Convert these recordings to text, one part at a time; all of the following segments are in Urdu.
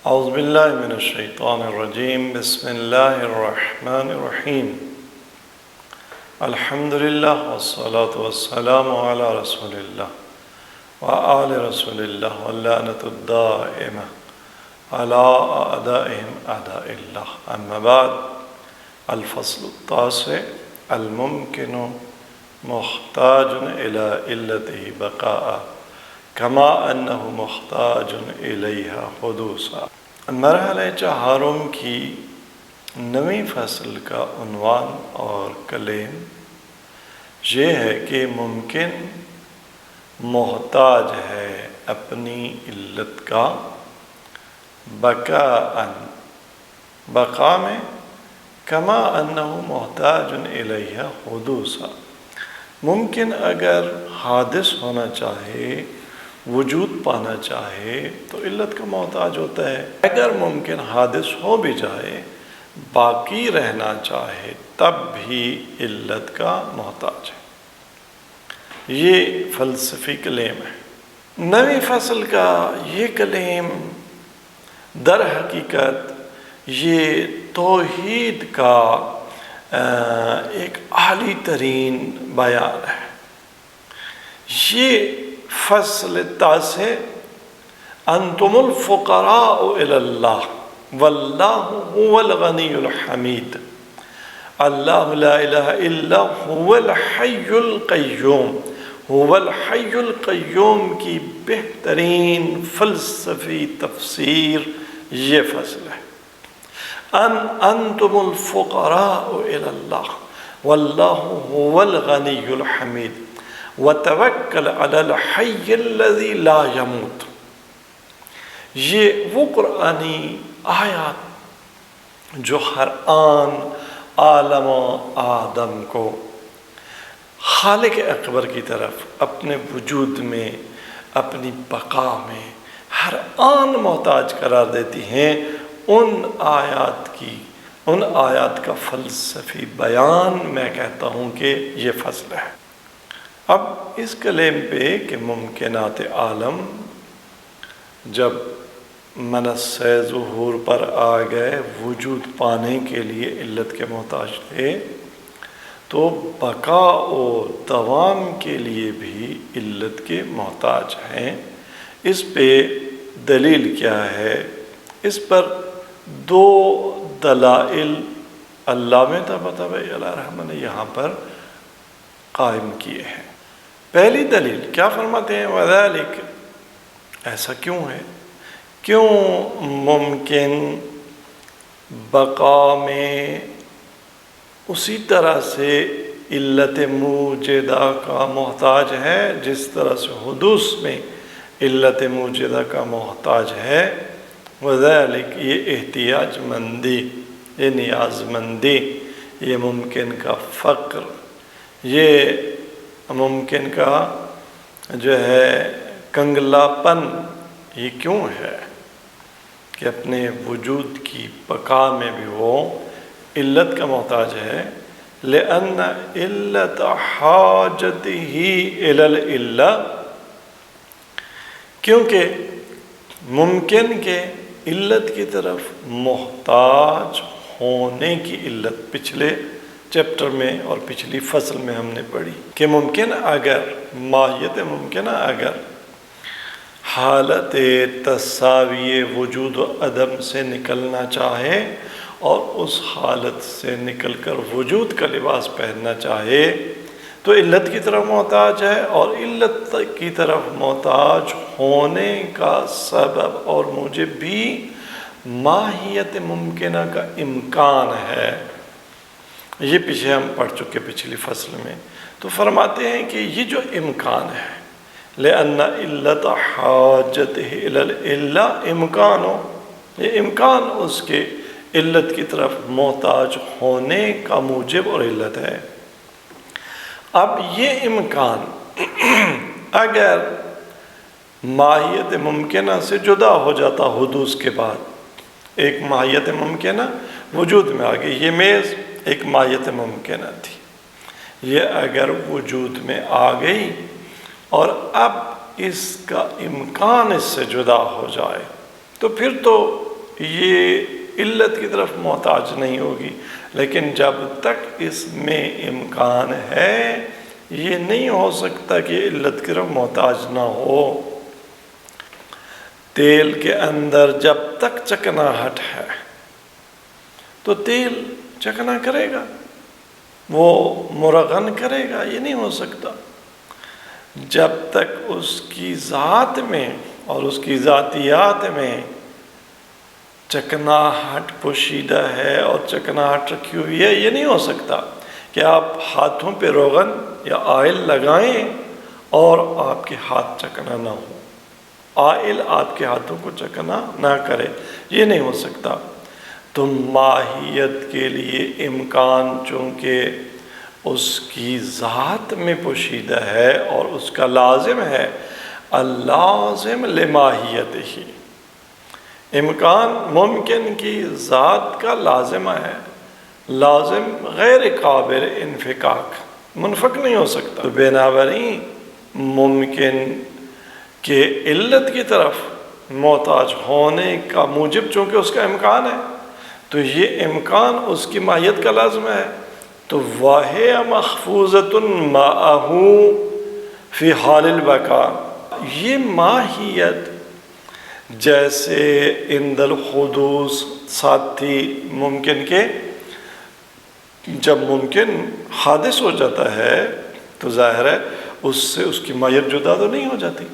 اعوذ باللہ من الشیطان الرجیم بسم اللہ الرحمن الرحیم الحمدللہ والصلاة والسلام علی رسول اللہ وآل رسول اللہ واللعنۃ الدائمہ علی اعدائہم اعداء اللہ اما بعد الفصل التاسع الممکن محتاج الی علتہ بقاء کما انہ محتاج الیہا حدوثا۔ مرحلہ چہارم کی نویں فصل کا عنوان اور کلیم یہ ہے کہ ممکن محتاج ہے اپنی علت کا بقا میں کما انہ محتاج الیہا حدوثا۔ ممکن اگر حادث ہونا چاہے، وجود پانا چاہے تو علت کا محتاج ہوتا ہے، اگر ممکن حادث ہو بھی جائے باقی رہنا چاہے تب بھی علت کا محتاج ہے۔ یہ فلسفی کلیم ہے۔ نویں فصل کا یہ کلیم در حقیقت یہ توحید کا ایک اعلی ترین بیان ہے۔ یہ فصل تاسع انتم الفقراء الی اللہ واللہ هو الغنی الحمید اللہ لا الہ الا هو الحی القیوم۔ هو الحی القیوم کی بہترین فلسفی تفسیر یہ فصل ہے۔ انتم الفقراء الی اللہ واللہ هو الغنی الحمید وتوکل علی الحی الذی لا یموت۔ یہ وہ قرآنی آیات جو ہر آن عالم و آدم کو خالق اکبر کی طرف اپنے وجود میں، اپنی بقا میں ہر آن محتاج قرار دیتی ہیں، ان آیات کا فلسفی بیان میں کہتا ہوں کہ یہ فصل ہے۔ اب اس کلیم پہ کہ ممکنات عالم جب منصہ ظہور پر آ گئے، وجود پانے کے لیے علت کے محتاج تھے، تو بقا و دوام کے لیے بھی علت کے محتاج ہیں۔ اس پہ دلیل کیا ہے؟ اس پر دو دلائل علامہ طباطبائی علیہ رحمہ نے یہاں پر قائم کیے ہیں۔ پہلی دلیل کیا فرماتے ہیں؟ وذالک، ایسا کیوں ہے؟ کیوں ممکن بقا میں اسی طرح سے علت موجدہ کا محتاج ہے جس طرح سے حدوث میں علت موجدہ کا محتاج ہے؟ وذالک، یہ احتیاج مندی، یہ نیاز مندی، یہ ممکن کا فقر، یہ ممکن کا جو ہے کنگلا پن، یہ کیوں ہے کہ اپنے وجود کی بقا میں بھی وہ علت کا محتاج ہے؟ لأن علت حاجتہ الی العلہ، کیونکہ ممکن کے علت کی طرف محتاج ہونے کی علت پچھلے چیپٹر میں اور پچھلی فصل میں ہم نے پڑھی کہ ممکن اگر ماہیت ممکنہ اگر حالت تساوی وجود و عدم سے نکلنا چاہے اور اس حالت سے نکل کر وجود کا لباس پہننا چاہے تو علت کی طرف محتاج ہے، اور علت کی طرف محتاج ہونے کا سبب اور موجب بھی ماہیت ممکنہ کا امکان ہے۔ یہ پیچھے ہم پڑھ چکے پچھلی فصل میں۔ تو فرماتے ہیں کہ یہ جو امکان ہے، لأن علت حاجتہ الی العلہ، امکان ہو، یہ امکان اس کے علت کی طرف محتاج ہونے کا موجب اور علت ہے۔ اب یہ امکان اگر ماہیت ممکنہ سے جدا ہو جاتا حدوث کے بعد، ایک ماہیت ممکنہ وجود میں آ گئی، یہ میز ایک ماہیت ممکنہ تھی، یہ اگر وجود میں آ گئی اور اب اس کا امکان اس سے جدا ہو جائے تو پھر تو یہ علت کی طرف محتاج نہیں ہوگی، لیکن جب تک اس میں امکان ہے یہ نہیں ہو سکتا کہ علت کی طرف محتاج نہ ہو۔ تیل کے اندر جب تک چکناہٹ ہے تو تیل چکنا کرے گا، وہ مرغن کرے گا، یہ نہیں ہو سکتا۔ جب تک اس کی ذات میں اور اس کی ذاتیات میں چکناہٹ پوشیدہ ہے اور چکناہٹ رکھی ہوئی ہے، یہ نہیں ہو سکتا کہ آپ ہاتھوں پہ روغن یا آئل لگائیں اور آپ کے ہاتھ چکنا نہ ہو، آئل آپ کے ہاتھوں کو چکنا نہ کرے، یہ نہیں ہو سکتا۔ تو ماہیت کے لیے امکان چونکہ اس کی ذات میں پوشیدہ ہے اور اس کا لازم ہے، اللازم لماہیت ہی، امکان ممکن کی ذات کا لازمہ ہے، لازم غیر قابل انفکاک، منفک نہیں ہو سکتا۔ تو بنابراین ممکن کہ علت کی طرف محتاج ہونے کا موجب چونکہ اس کا امکان ہے، تو یہ امکان اس کی ماہیت کا لازم ہے۔ تو واہ محفوظۃ معہ فی حال البقاء، یہ ماہیت جیسے عند الحدوث ساتھ تھی، ممکن کہ جب ممکن حادث ہو جاتا ہے تو ظاہر ہے اس سے اس کی ماہیت جدا تو نہیں ہو جاتی،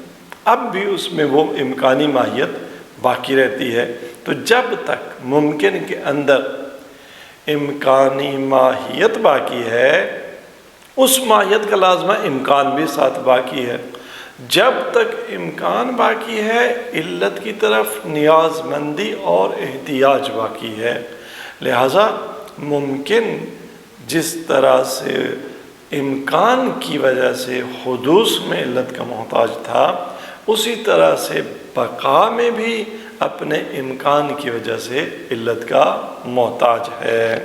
اب بھی اس میں وہ امکانی ماہیت باقی رہتی ہے۔ تو جب تک ممکن کے اندر امکانی ماہیت باقی ہے، اس ماہیت کا لازمہ امکان بھی ساتھ باقی ہے۔ جب تک امکان باقی ہے علت کی طرف نیاز مندی اور احتیاج باقی ہے، لہذا ممکن جس طرح سے امکان کی وجہ سے حدوث میں علت کا محتاج تھا، اسی طرح سے بقا میں بھی اپنے امکان کی وجہ سے علت کا محتاج ہے۔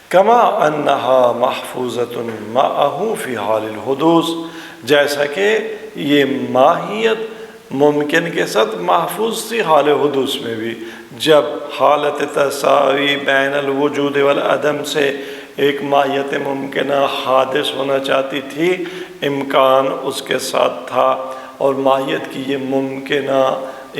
کما انہا محفوظۃ معہ فی حال الحدوث، جیسا کہ یہ ماہیت ممکن کے ساتھ محفوظ تھی حال حدوث میں بھی، جب حالت تساوی بین الوجود والعدم سے ایک ماہیت ممکنہ حادث ہونا چاہتی تھی، امکان اس کے ساتھ تھا اور ماہیت کی یہ ممکنہ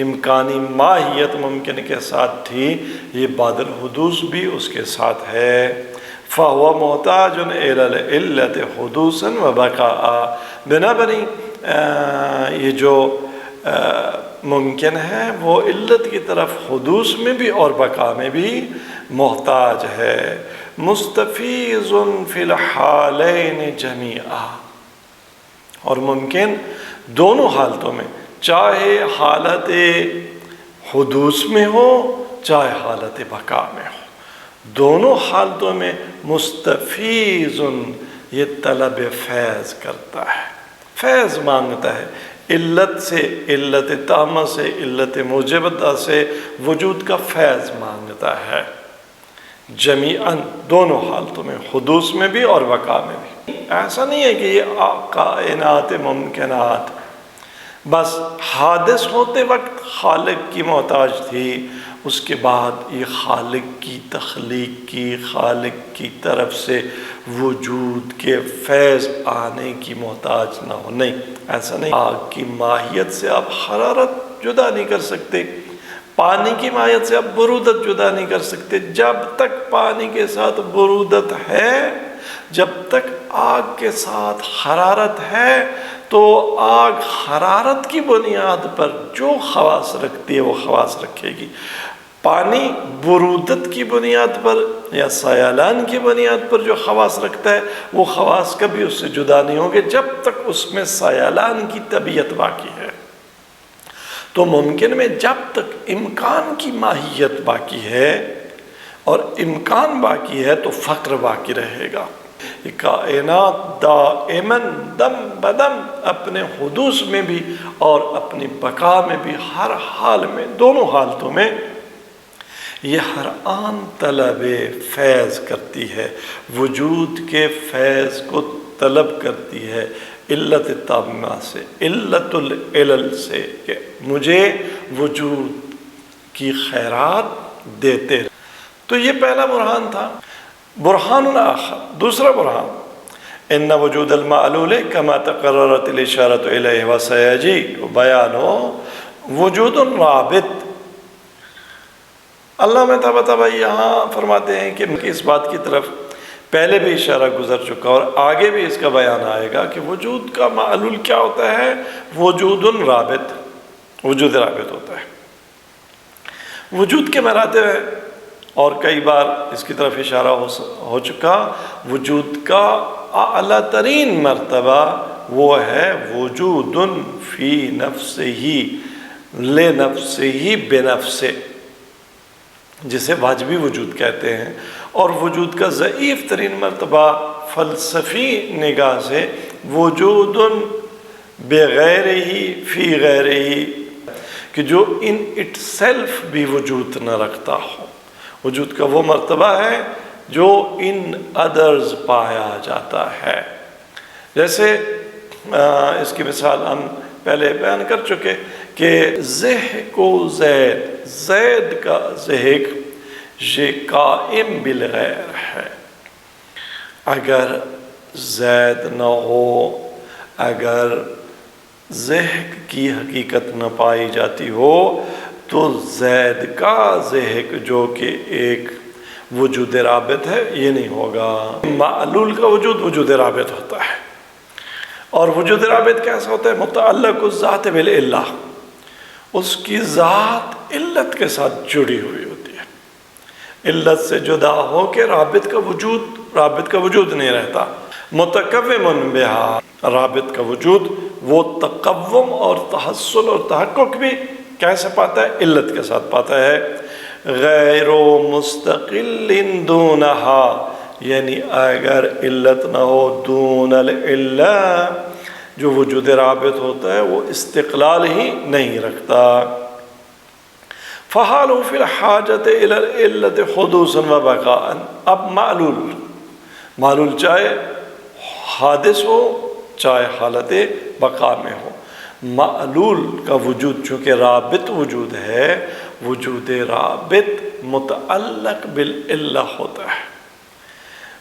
امکانی ماہیت ممکن کے ساتھ تھی، یہ بعد الحدوث بھی اس کے ساتھ ہے۔ فَهُوَ مُحْتَاجٌ إِلَى الْعِلَّةِ حُدُوثًا وَبَقَاءً، بنابراین یہ جو ممکن ہے وہ علت کی طرف حدوث میں بھی اور بقا میں بھی محتاج ہے۔ مستفیض فی الحالین جمیعا، اور ممکن دونوں حالتوں میں، چاہے حالت حدوث میں ہو چاہے حالت بقا میں ہو، دونوں حالتوں میں مستفیض، یہ طلب فیض کرتا ہے، فیض مانگتا ہے، علت سے، علت تامہ سے، علت موجبتہ سے وجود کا فیض مانگتا ہے، جمیعاً دونوں حالتوں میں، حدوث میں بھی اور بقا میں بھی۔ ایسا نہیں ہے کہ یہ کائنات ممکنات بس حادث ہوتے وقت خالق کی محتاج تھی، اس کے بعد یہ خالق کی تخلیق کی، خالق کی طرف سے وجود کے فیض آنے کی محتاج نہ ہو، نہیں، ایسا نہیں۔ آگ کی ماہیت سے آپ حرارت جدا نہیں کر سکتے، پانی کی ماہیت سے آپ برودت جدا نہیں کر سکتے، جب تک پانی کے ساتھ برودت ہے، جب تک آگ کے ساتھ حرارت ہے، تو آگ حرارت کی بنیاد پر جو خواص رکھتی ہے وہ خواص رکھے گی، پانی برودت کی بنیاد پر یا سیلان کی بنیاد پر جو خواص رکھتا ہے وہ خواص کبھی اس سے جدا نہیں ہوں گے جب تک اس میں سیلان کی طبیعت باقی ہے۔ تو ممکن میں جب تک امکان کی ماہیت باقی ہے اور امکان باقی ہے تو فقر باقی رہے گا۔ یہ کائنات دائماً دم بدم اپنے حدوث میں بھی اور اپنی بقا میں بھی، ہر حال میں، دونوں حالتوں میں یہ ہر آن طلب فیض کرتی ہے، وجود کے فیض کو طلب کرتی ہے، علت تامہ سے، علت العلل سے، کہ مجھے وجود کی خیرات دیتے رہے۔ تو یہ پہلا برہان تھا۔ برہان آخر، دوسرا برہان، ان وجود المعلول کما تقررت الاشارۃ الیہ وسیجی بیان وجود رابط۔ علامہ طباطبائی یہاں فرماتے ہیں کہ اس بات کی طرف پہلے بھی اشارہ گزر چکا اور آگے بھی اس کا بیان آئے گا کہ وجود کا معلول کیا ہوتا ہے؟ وجود رابط، وجود رابط ہوتا ہے۔ وجود کے مراتب ہیں اور کئی بار اس کی طرف اشارہ ہو چکا۔ وجود کا اعلیٰ ترین مرتبہ وہ ہے وجود فی نفسہ لنفسہ بنفسہ، جسے واجبی وجود کہتے ہیں، اور وجود کا ضعیف ترین مرتبہ فلسفی نگاہ سے وجود بغیرہ فی غیرہ، کہ جو ان اٹ سیلف بھی وجود نہ رکھتا ہو۔ وجود کا وہ مرتبہ ہے جو ان ادرز پایا جاتا ہے۔ جیسے اس کی مثال ہم پہلے بیان کر چکے کہ ضحک و زید، زید کا ضحک یہ قائم بالغیر ہے۔ اگر زید نہ ہو، اگر ضحک کی حقیقت نہ پائی جاتی ہو تو زید کا ضحک جو کہ ایک وجود رابط ہے یہ نہیں ہوگا۔ معلول کا وجود وجود رابط ہوتا ہے، اور وجود رابط کیسا ہوتا ہے؟ متعلق الذات بالعلہ، اس کی ذات علت کے ساتھ جڑی ہوئی ہوتی ہے۔ علت سے جدا ہو کے رابط کا وجود نہیں رہتا۔ متقوم بہا، رابط کا وجود وہ تقوم اور تحصل اور تحقق بھی کیسے پاتا ہے؟ علت کے ساتھ پاتا ہے۔ غیر مستقل دونہا، یعنی اگر علت نہ ہو، دون العلہ، جو وجود رابط ہوتا ہے وہ استقلال ہی نہیں رکھتا۔ فحال فی الحاجت الی العلت حدوثا و بقاء، اب معلول چاہے حادث ہو چاہے حالت بقا میں ہو، معلول کا وجود چونکہ رابط وجود ہے، وجود رابط متعلق بالعلہ ہوتا ہے،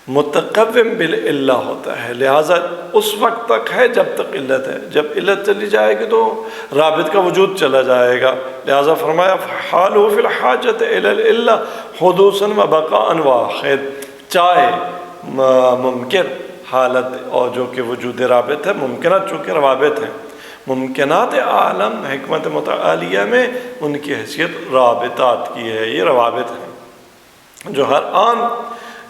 متقوم بالعلہ ہوتا ہے، لہٰذا اس وقت تک ہے جب تک علت ہے۔ جب علت چلی جائے گی تو رابط کا وجود چلا جائے گا، لہٰذا فرمایا حالہ فی الحاجت الی العلہ حدوثا و بقاء واحد، چاہے ممکن حالت اور جو کہ وجود رابط ہے، ممکنات چونکہ روابط ہیں، ممکنات عالم حکمت متعالیہ میں ان کی حیثیت رابطات کی ہے، یہ روابط ہیں جو ہر آن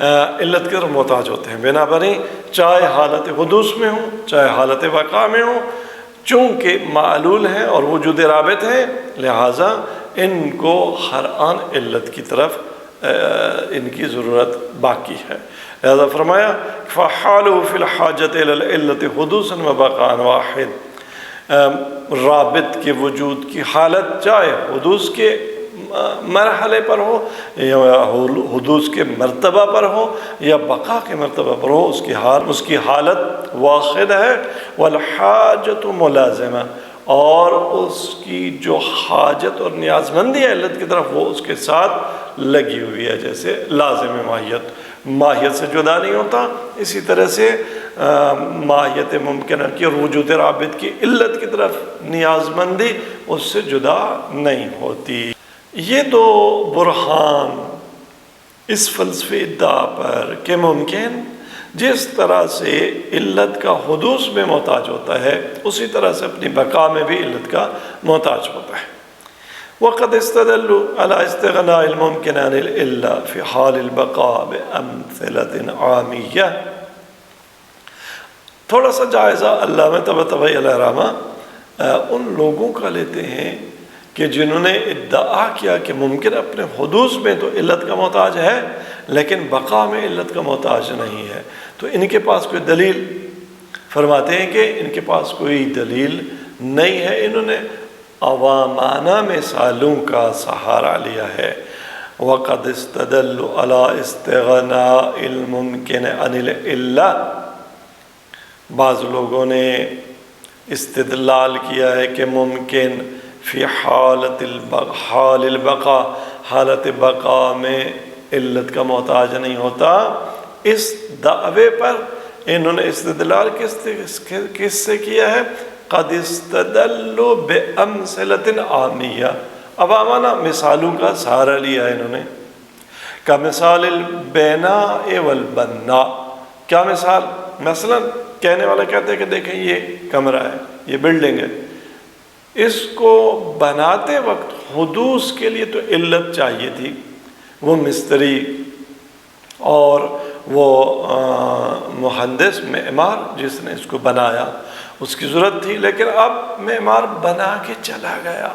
علت کے طرف محتاج ہوتے ہیں۔ بنابراین چاہے حالت حدوث میں ہوں چاہے حالت بقا میں ہوں، چونکہ معلول ہیں اور وجود رابط ہیں، لہٰذا ان کو ہر آن علت کی طرف ان کی ضرورت باقی ہے۔ لہذا فرمایا فحالہ فی الحاجت الی العلت حدوثا و بقاء واحد، رابط کے وجود کی حالت چاہے حدوث کے مرحلے پر ہو یا حدوث کے مرتبہ پر ہو یا بقا کے مرتبہ پر ہو، اس کی حالت واحد ہے۔ والحاجت ملازمہ، اور اس کی جو حاجت اور نیاز مندی ہے علت کی طرف وہ اس کے ساتھ لگی ہوئی ہے، جیسے لازم ماہیت سے جدا نہیں ہوتا، اسی طرح سے ماہیت ممکنہ کی اور وجود رابط کی علت کی طرف نیاز مندی اس سے جدا نہیں ہوتی۔ یہ دو برہان اس فلسفی ادعا پر کہ ممکن جس طرح سے علت کا حدوث میں محتاج ہوتا ہے اسی طرح سے اپنی بقا میں بھی علت کا محتاج ہوتا ہے۔ وقد استدلوا على استغناء الممكن عن العلة في حال البقاء بأمثلة عامیہ۔ تھوڑا سا جائزہ علامہ طباطبائی علیہ رحمہ ان لوگوں کا لیتے ہیں کہ جنہوں نے ادعا کیا کہ ممکن اپنے حدوث میں تو علت کا محتاج ہے لیکن بقا میں علت کا محتاج نہیں ہے، تو ان کے پاس کوئی دلیل، فرماتے ہیں کہ ان کے پاس کوئی دلیل نہیں ہے، انہوں نے عوامانہ مثالوں کا سہارا لیا ہے۔ وقد استدلوا على استغناء الممکن عن العلہ، بعض لوگوں نے استدلال کیا ہے کہ ممکن فی حال البقا، حالت بقا میں علت کا محتاج نہیں ہوتا۔ اس دعوے پر انہوں نے استدلال کس سے کیا ہے؟ قد استدلوا بامثلۃ عامیہ، عوامانہ مثالوں کا سہارا لیا ہے انہوں نے۔ کمثال البناء والبناء، کیا مثال؟ مثلا کہنے والا کہتے ہیں کہ دیکھیں یہ کمرہ ہے، یہ بلڈنگ ہے، اس کو بناتے وقت حدوث کے لیے تو علت چاہیے تھی، وہ مستری اور وہ مہندس معمار جس نے اس کو بنایا اس کی ضرورت تھی، لیکن اب معمار بنا کے چلا گیا،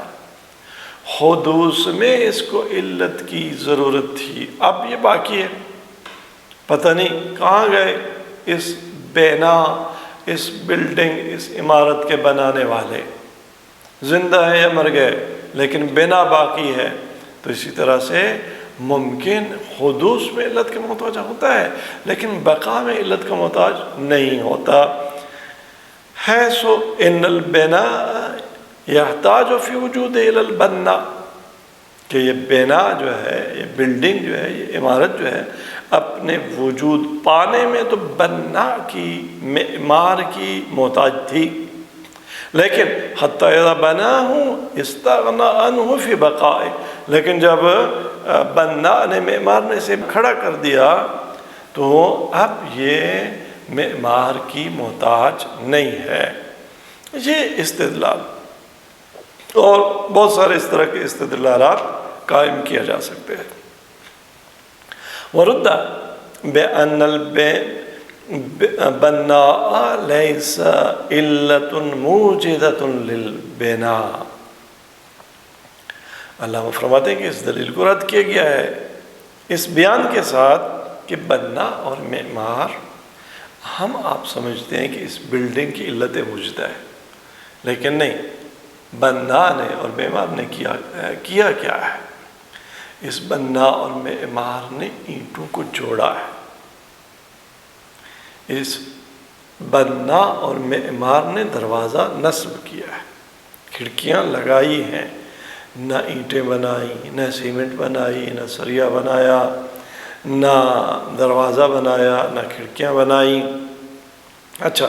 حدوث میں اس کو علت کی ضرورت تھی، اب یہ باقی ہے، پتہ نہیں کہاں گئے اس بنا، اس بلڈنگ، اس عمارت کے بنانے والے، زندہ ہیں یا مر گئے، لیکن بنا باقی ہے۔ تو اسی طرح سے ممکن حدوث میں علت کا محتاج ہوتا ہے لیکن بقا میں علت کا محتاج نہیں ہوتا ہے۔ سو ان البناء یحتاج فی وجود الی البنا، کہ یہ بنا جو ہے، یہ بلڈنگ جو ہے، یہ عمارت جو ہے، اپنے وجود پانے میں تو بنا کی، معمار کی محتاج تھی، لیکن حتی اذا بناہ استغنى عنہ فی بقائے، لیکن جب بنا نے، معمار نے اسے کھڑا کر دیا تو اب یہ معمار کی محتاج نہیں ہے۔ یہ استدلال اور بہت سارے اس طرح کے استدلالات قائم کیا جا سکتے ہیں۔ وَرُدَّ بِأَنَّ البناء ليس علة موجدة للبناء، اللہ فرماتے ہیں کہ اس دلیل کو رد کیا گیا ہے اس بیان کے ساتھ کہ بنا اور معمار، ہم آپ سمجھتے ہیں کہ اس بلڈنگ کی علت موجودہ ہے، لیکن نہیں، بنا نے اور معمار نے کیا کیا ہے؟ اس بنا اور معمار نے اینٹوں کو جوڑا ہے، اس بنا اور معمار نے دروازہ نصب کیا ہے، کھڑکیاں لگائی ہیں، نہ اینٹیں بنائی، نہ سیمنٹ بنائی، نہ سریا بنایا، نہ دروازہ بنایا، نہ کھڑکیاں بنائیں۔ اچھا،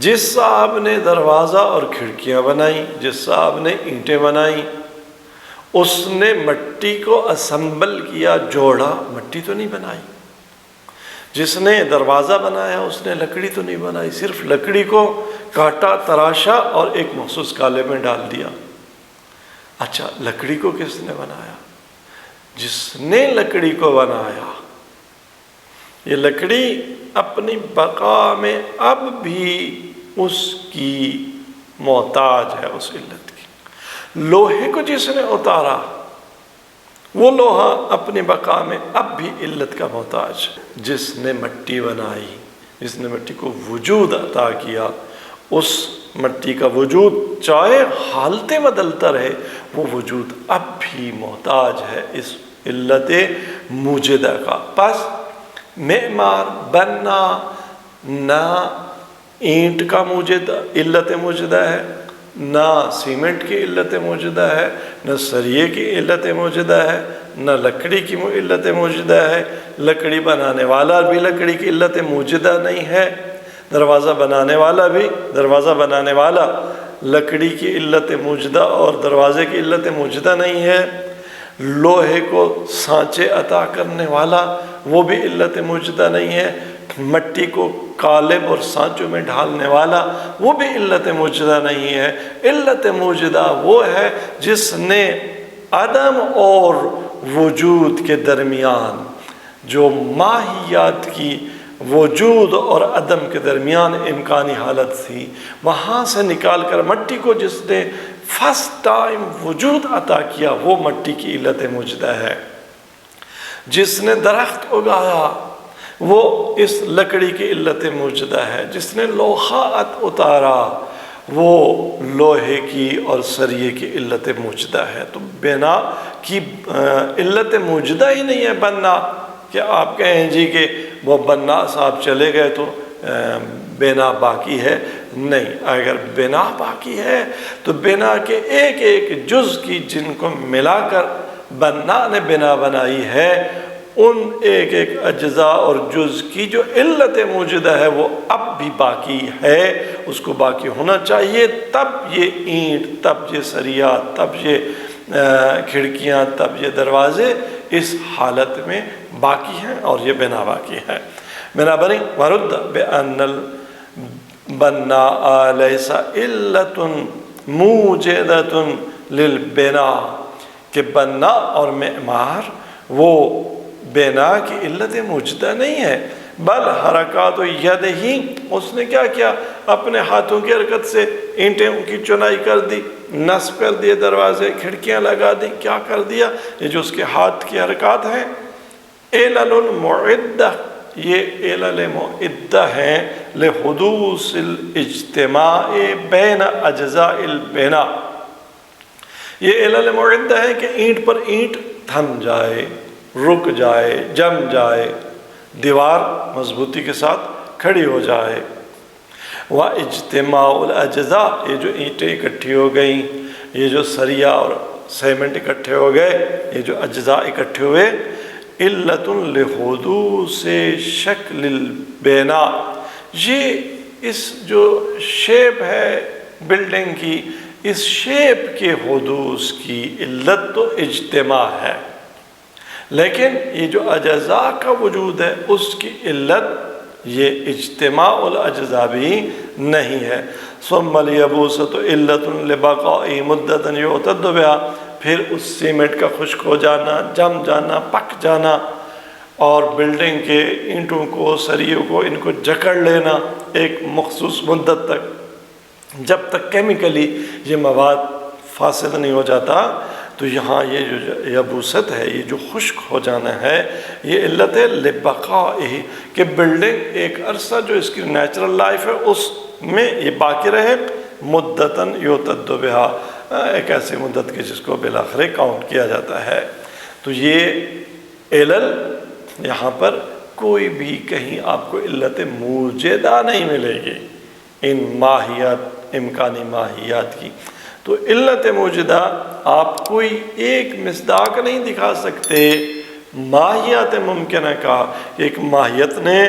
جس صاحب نے دروازہ اور کھڑکیاں بنائیں، جس صاحب نے اینٹیں بنائیں، اس نے مٹی کو اسمبل کیا، جوڑا، مٹی تو نہیں بنائی۔ جس نے دروازہ بنایا اس نے لکڑی تو نہیں بنائی، صرف لکڑی کو کاٹا، تراشا اور ایک مخصوص کالے میں ڈال دیا۔ اچھا، لکڑی کو کس نے بنایا؟ جس نے لکڑی کو بنایا، یہ لکڑی اپنی بقا میں اب بھی اس کی محتاج ہے، اس علت کی۔ لوہے کو جس نے اتارا، وہ لوہا اپنی بقا میں اب بھی علت کا محتاج۔ جس نے مٹی بنائی، جس نے مٹی کو وجود عطا کیا، اس مٹی کا وجود چاہے حالتیں بدلتا رہے، وہ وجود اب بھی محتاج ہے اس علت موجدہ کا۔ پس معمار، بنا نہ اینٹ کا علت موجدہ ہے، نہ سیمنٹ کی علت موجودہ ہے، نہ سریے کی علت موجودہ ہے، نہ لکڑی کی علت موجودہ ہے۔ لکڑی بنانے والا بھی لکڑی کی علت موجودہ نہیں ہے، دروازہ بنانے والا لکڑی کی علت موجودہ اور دروازے کی علت موجودہ نہیں ہے۔ لوہے کو سانچے عطا کرنے والا، وہ بھی علت موجودہ نہیں ہے۔ مٹی کو قالب اور سانچوں میں ڈھالنے والا، وہ بھی علت موجودہ نہیں ہے۔ علت موجودہ وہ ہے جس نے عدم اور وجود کے درمیان، جو ماہیات کی وجود اور عدم کے درمیان امکانی حالت تھی، وہاں سے نکال کر مٹی کو جس نے فرسٹ ٹائم وجود عطا کیا، وہ مٹی کی علت موجودہ ہے۔ جس نے درخت اگایا، وہ اس لکڑی کی علت موجودہ ہے۔ جس نے لوہا اتارا، وہ لوہے کی اور سریے کی علت موجودہ ہے۔ تو بنا کی علت موجودہ ہی نہیں ہے بنا، کہ آپ کہیں جی کہ وہ بنا صاحب چلے گئے تو بنا باقی ہے، نہیں، اگر بنا باقی ہے تو بنا کے ایک ایک جز کی جن کو ملا کر بنا نے بنا بنائی ہے، ان ایک ایک اجزاء اور جز کی جو علت موجودہ ہے وہ اب بھی باقی ہے، اس کو باقی ہونا چاہیے، تب یہ اینٹ، تب یہ سریا، تب یہ کھڑکیاں، تب یہ دروازے اس حالت میں باقی ہیں اور یہ بنا باقی ہے۔ بنا بنی ورد بأن البناء لیس علت موجدۃ للبنا، کہ بنا اور معمار وہ بنا کی علت موجودہ نہیں ہے، بل حرکات ید ہی، اس نے کیا کیا، اپنے ہاتھوں کی حرکت سے اینٹیں کی چنائی کر دی، نصب کر دیے، دروازے کھڑکیاں لگا دی، کیا کر دیا، یہ جو اس کے ہاتھ کی حرکات ہیں۔ علل معدہ، یہ علل معدہ ہیں لحدوث الاجتماع بین اجزاء البنا، یہ علل معدہ ہے کہ اینٹ پر اینٹ تھم جائے، رک جائے، جم جائے، دیوار مضبوطی کے ساتھ کھڑی ہو جائے۔ وَاجْتِمَاعُ الْأَجْزَاء، یہ جو اینٹیں اکٹھی ہو گئیں، یہ جو سریا اور سیمنٹ اکٹھے ہو گئے، یہ جو اجزاء اکٹھے ہوئے، علت لحدوث شکل البنا، یہ اس جو شیپ ہے بلڈنگ کی، اس شیپ کے حدوث کی علت تو اجتماع ہے، لیکن یہ جو اجزاء کا وجود ہے اس کی علت یہ اجتماع الاجزاء بھی نہیں ہے۔ ثم الیبوسۃ علت لبقاء مدۃ یعتد بها، پھر اس سیمنٹ کا خشک ہو جانا، جم جانا، پک جانا، اور بلڈنگ کے اینٹوں کو، سریوں کو، ان کو جکڑ لینا ایک مخصوص مدت تک، جب تک کیمیکلی یہ مواد فاسد نہیں ہو جاتا، تو یہاں یہ جو یبوست ہے، یہ جو خشک ہو جانا ہے، یہ علت ہے لبقائہ، کہ بلڈنگ ایک عرصہ جو اس کی نیچرل لائف ہے اس میں یہ باقی رہے، مدتاً یعتد بہا، ایک ایسی مدت کی جس کو بالآخر کاؤنٹ کیا جاتا ہے۔ تو یہ علل یہاں پر کوئی بھی کہیں آپ کو علت موجدہ نہیں ملے گی ان ماہیات، امکانی ماہیات کی۔ تو علت موجودہ آپ کوئی ایک مصداق نہیں دکھا سکتے ماہیت ممکنہ کا، ایک ماہیت نے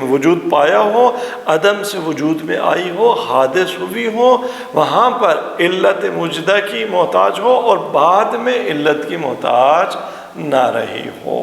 وجود پایا ہو، عدم سے وجود میں آئی ہو، حادث ہوئی ہو، وہاں پر علت موجودہ کی محتاج ہو اور بعد میں علت کی محتاج نہ رہی ہو۔